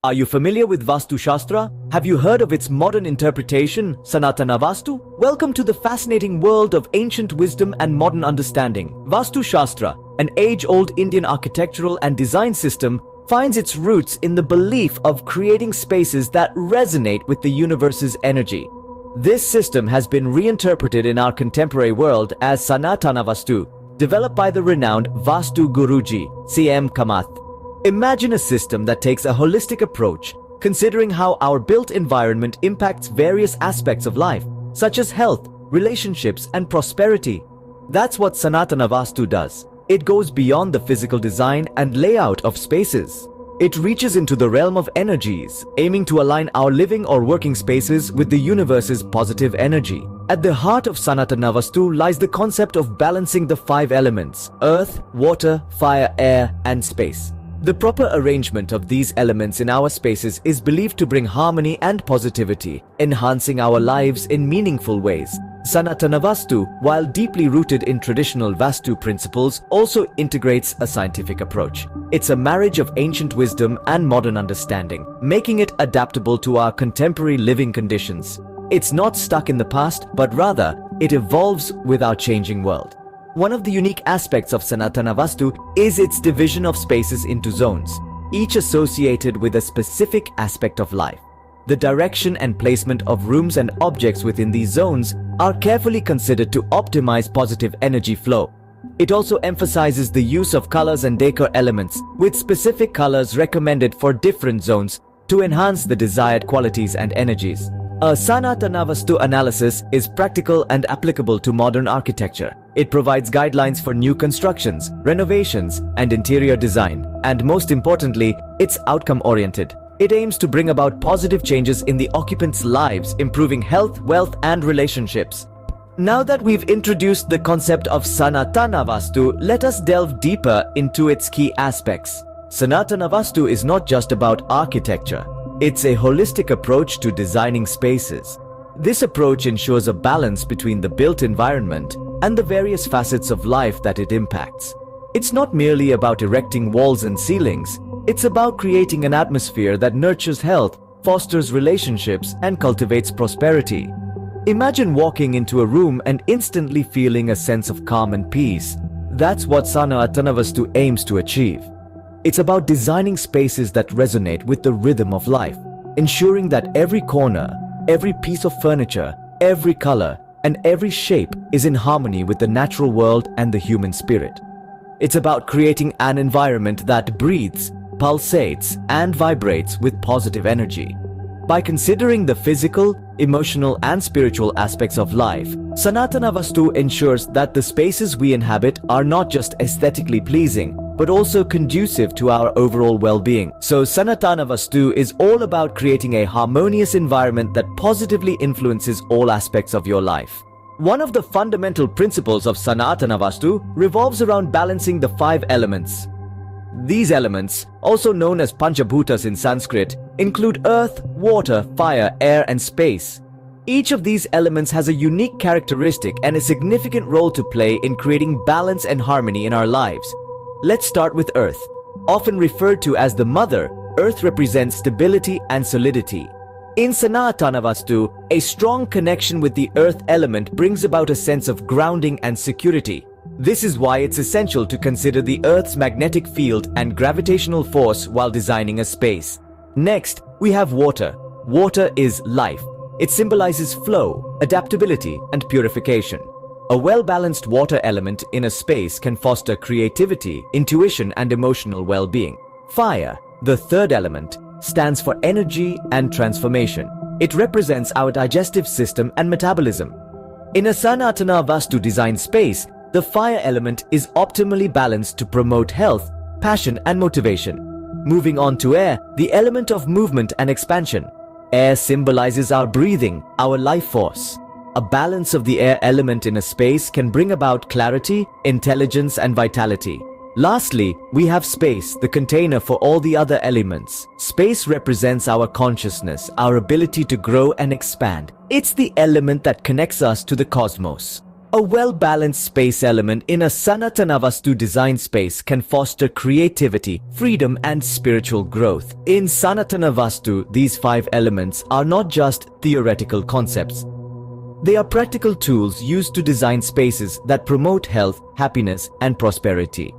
Are you familiar with Vastu Shastra? Have you heard of its modern interpretation, Sanaatanavastu? Welcome to the fascinating world of ancient wisdom and modern understanding. Vastu Shastra, an age-old Indian architectural and design system, finds its roots in the belief of creating spaces that resonate with the universe's energy. This system has been reinterpreted in our contemporary world as Sanaatanavastu, developed by the renowned Vastu guruji, cmkamath. Imagine a system that takes a holistic approach, considering how our built environment impacts various aspects of life, such as health, relationships, and prosperity. That's what Sanaatanavastu does. It goes beyond the physical design and layout of spaces. It reaches into the realm of energies, aiming to align our living or working spaces with the universe's positive energy. At the heart of Sanaatanavastu lies the concept of balancing the five elements: earth, water, fire, air, and space. The proper arrangement of these elements in our spaces is believed to bring harmony and positivity, enhancing our lives in meaningful ways. Sanaatanavastu, while deeply rooted in traditional Vastu principles, also integrates a scientific approach. It's a marriage of ancient wisdom and modern understanding, making it adaptable to our contemporary living conditions. It's not stuck in the past, but rather, it evolves with our changing world. One of the unique aspects of Sanaatanavastu is its division of spaces into zones, each associated with a specific aspect of life. The direction and placement of rooms and objects within these zones are carefully considered to optimize positive energy flow. It also emphasizes the use of colors and decor elements, with specific colors recommended for different zones to enhance the desired qualities and energies. A Sanaatanavastu analysis is practical and applicable to modern architecture. It provides guidelines for new constructions, renovations, and interior design. And most importantly, it's outcome-oriented. It aims to bring about positive changes in the occupants' lives, improving health, wealth, and relationships. Now that we've introduced the concept of Sanaatanavastu, let us delve deeper into its key aspects. Sanaatanavastu is not just about architecture. It's a holistic approach to designing spaces. This approach ensures a balance between the built environment and the various facets of life that it impacts. It's not merely about erecting walls and ceilings. It's about creating an atmosphere that nurtures health, fosters relationships, and cultivates prosperity. Imagine walking into a room and instantly feeling a sense of calm and peace. That's what Sanaatanavastu aims to achieve. It's about designing spaces that resonate with the rhythm of life, ensuring that every corner, every piece of furniture, every color, and every shape is in harmony with the natural world and the human spirit. It's about creating an environment that breathes, pulsates, and vibrates with positive energy. By considering the physical, emotional, and spiritual aspects of life, Sanaatanavastu ensures that the spaces we inhabit are not just aesthetically pleasing, but also conducive to our overall well-being. So Sanaatanavastu is all about creating a harmonious environment that positively influences all aspects of your life. One of the fundamental principles of Sanaatanavastu revolves around balancing the five elements. These elements, also known as Panchabhutas in Sanskrit, include earth, water, fire, air, and space. Each of these elements has a unique characteristic and a significant role to play in creating balance and harmony in our lives. Let's start with earth. Often referred to as the mother, earth represents stability and solidity. In Sanaatanavastu, a strong connection with the earth element brings about a sense of grounding and security. This is why it's essential to consider the earth's magnetic field and gravitational force while designing a space. Next, we have water. Water is life. It symbolizes flow, adaptability, and purification. A well-balanced water element in a space can foster creativity, intuition, and emotional well-being. Fire, the third element, stands for energy and transformation. It represents our digestive system and metabolism. In a Sanaatanavastu design space, the fire element is optimally balanced to promote health, passion, and motivation. Moving on to air, the element of movement and expansion. Air symbolizes our breathing, our life force. A balance of the air element in a space can bring about clarity, intelligence, and vitality. Lastly, we have space, the container for all the other elements. Space represents our consciousness, our ability to grow and expand. It's the element that connects us to the cosmos. A well-balanced space element in a Sanaatanavastu design space can foster creativity, freedom, and spiritual growth. In Sanaatanavastu, these 5 elements are not just theoretical concepts. They are practical tools used to design spaces that promote health, happiness, and prosperity.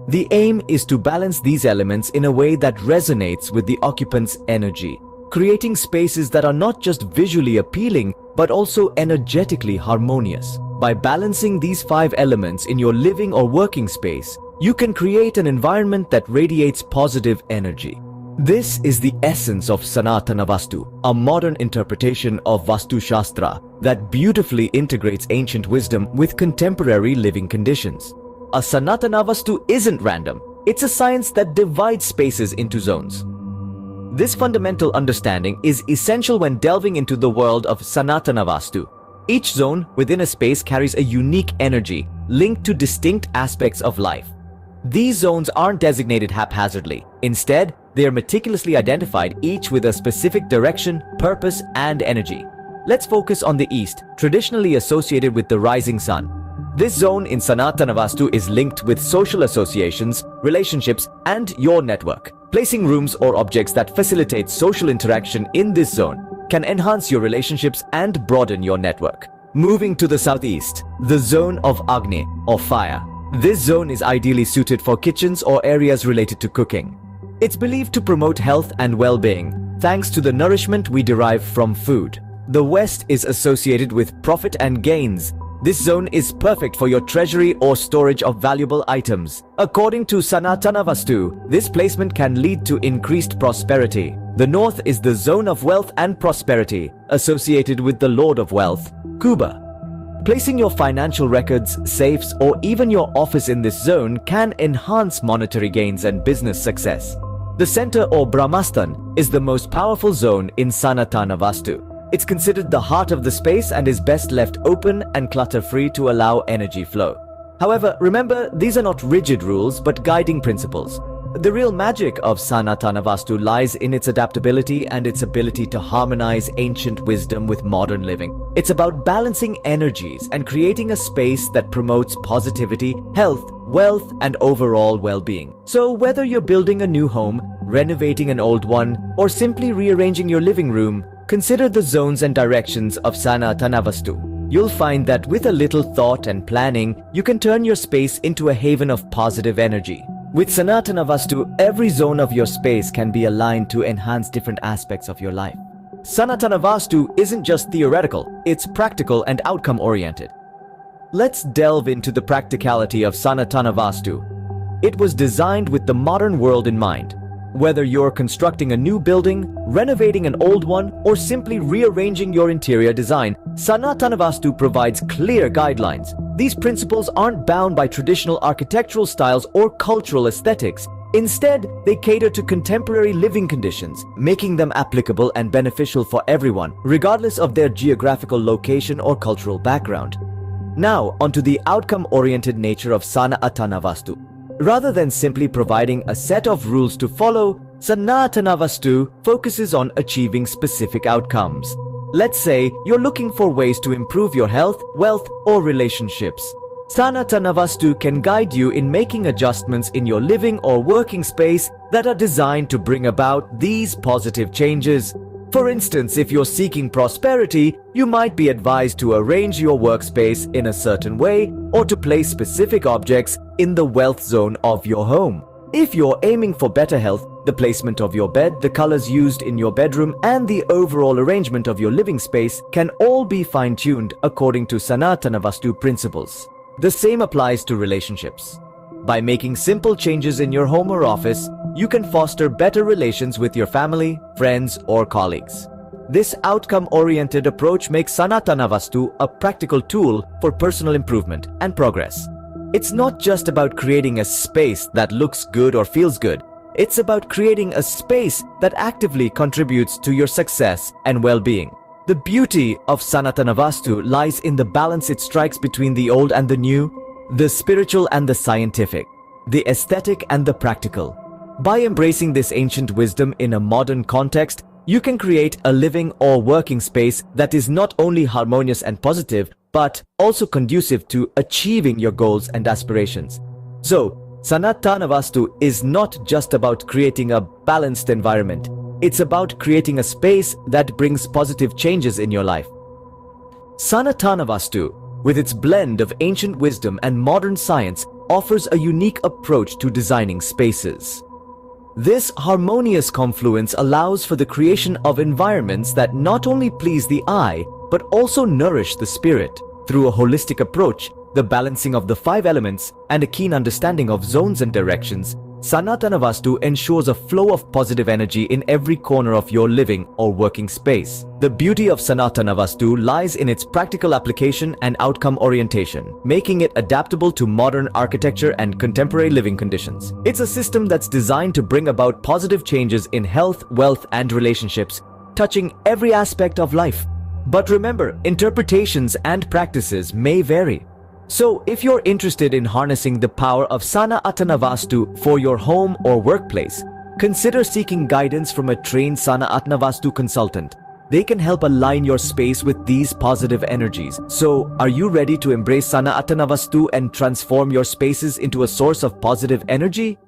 The aim is to balance these elements in a way that resonates with the occupant's energy, creating spaces that are not just visually appealing but also energetically harmonious. By balancing these 5 elements in your living or working space, you can create an environment that radiates positive energy. This is the essence of Sanaatanavastu, a modern interpretation of Vastu Shastra that beautifully integrates ancient wisdom with contemporary living conditions. A Sanaatanavastu isn't random, it's a science that divides spaces into zones. This fundamental understanding is essential when delving into the world of Sanaatanavastu. Each zone within a space carries a unique energy linked to distinct aspects of life. These zones aren't designated haphazardly. Instead, they are meticulously identified, each with a specific direction, purpose, and energy. Let's focus on the East, traditionally associated with the rising sun. This zone in Sanaatanavastu is linked with social associations, relationships, and your network. Placing rooms or objects that facilitate social interaction in this zone can enhance your relationships and broaden your network. Moving to the southeast, the zone of Agni, or fire. This zone is ideally suited for kitchens or areas related to cooking. It's believed to promote health and well-being, thanks to the nourishment we derive from food. The west is associated with profit and gains. This zone is perfect for your treasury or storage of valuable items. According to Sanaatanavastu, this placement can lead to increased prosperity. The north is the zone of wealth and prosperity, associated with the Lord of Wealth, Kuba. Placing your financial records, safes, or even your office in this zone can enhance monetary gains and business success. The center, or Brahmastan, is the most powerful zone in Sanaatanavastu. It's considered the heart of the space and is best left open and clutter-free to allow energy flow. However, remember, these are not rigid rules but guiding principles. The real magic of Sanaatanavastu lies in its adaptability and its ability to harmonize ancient wisdom with modern living. It's about balancing energies and creating a space that promotes positivity, health, wealth, and overall well-being. So whether you're building a new home, renovating an old one, or simply rearranging your living room, consider the zones and directions of Sanaatanavastu. You'll find that with a little thought and planning, you can turn your space into a haven of positive energy. With Sanaatanavastu, every zone of your space can be aligned to enhance different aspects of your life. Sanaatanavastu isn't just theoretical, it's practical and outcome-oriented. Let's delve into the practicality of Sanaatanavastu. It was designed with the modern world in mind. Whether you're constructing a new building, renovating an old one, or simply rearranging your interior design, Sanaatanavastu provides clear guidelines. These principles aren't bound by traditional architectural styles or cultural aesthetics. Instead, they cater to contemporary living conditions, making them applicable and beneficial for everyone, regardless of their geographical location or cultural background. Now, onto the outcome-oriented nature of Sanaatanavastu. Rather than simply providing a set of rules to follow, Sanaatanavastu focuses on achieving specific outcomes. Let's say you're looking for ways to improve your health, wealth, or relationships. Sanaatanavastu can guide you in making adjustments in your living or working space that are designed to bring about these positive changes. For instance, if you're seeking prosperity, you might be advised to arrange your workspace in a certain way or to place specific objects in the wealth zone of your home. If you're aiming for better health, the placement of your bed, the colors used in your bedroom, and the overall arrangement of your living space can all be fine-tuned according to Sanaatanavastu principles. The same applies to relationships. By making simple changes in your home or office, you can foster better relations with your family, friends, or colleagues. This outcome-oriented approach makes Sanaatanavastu a practical tool for personal improvement and progress. It's not just about creating a space that looks good or feels good. It's about creating a space that actively contributes to your success and well-being. The beauty of Sanaatanavastu lies in the balance it strikes between the old and the new, the spiritual and the scientific, the aesthetic and the practical. By embracing this ancient wisdom in a modern context, you can create a living or working space that is not only harmonious and positive, but also conducive to achieving your goals and aspirations. So, Sanaatanavastu is not just about creating a balanced environment. It's about creating a space that brings positive changes in your life. Sanaatanavastu, with its blend of ancient wisdom and modern science, offers a unique approach to designing spaces. This harmonious confluence allows for the creation of environments that not only please the eye, but also nourish the spirit. Through a holistic approach, the balancing of the 5 elements, and a keen understanding of zones and directions, Sanaatanavastu ensures a flow of positive energy in every corner of your living or working space. The beauty of Sanaatanavastu lies in its practical application and outcome orientation, making it adaptable to modern architecture and contemporary living conditions. It's a system that's designed to bring about positive changes in health, wealth, and relationships, touching every aspect of life. But remember, interpretations and practices may vary. So, if you're interested in harnessing the power of Sanaatanavastu for your home or workplace, consider seeking guidance from a trained Sanaatanavastu consultant. They can help align your space with these positive energies. So, are you ready to embrace Sanaatanavastu and transform your spaces into a source of positive energy?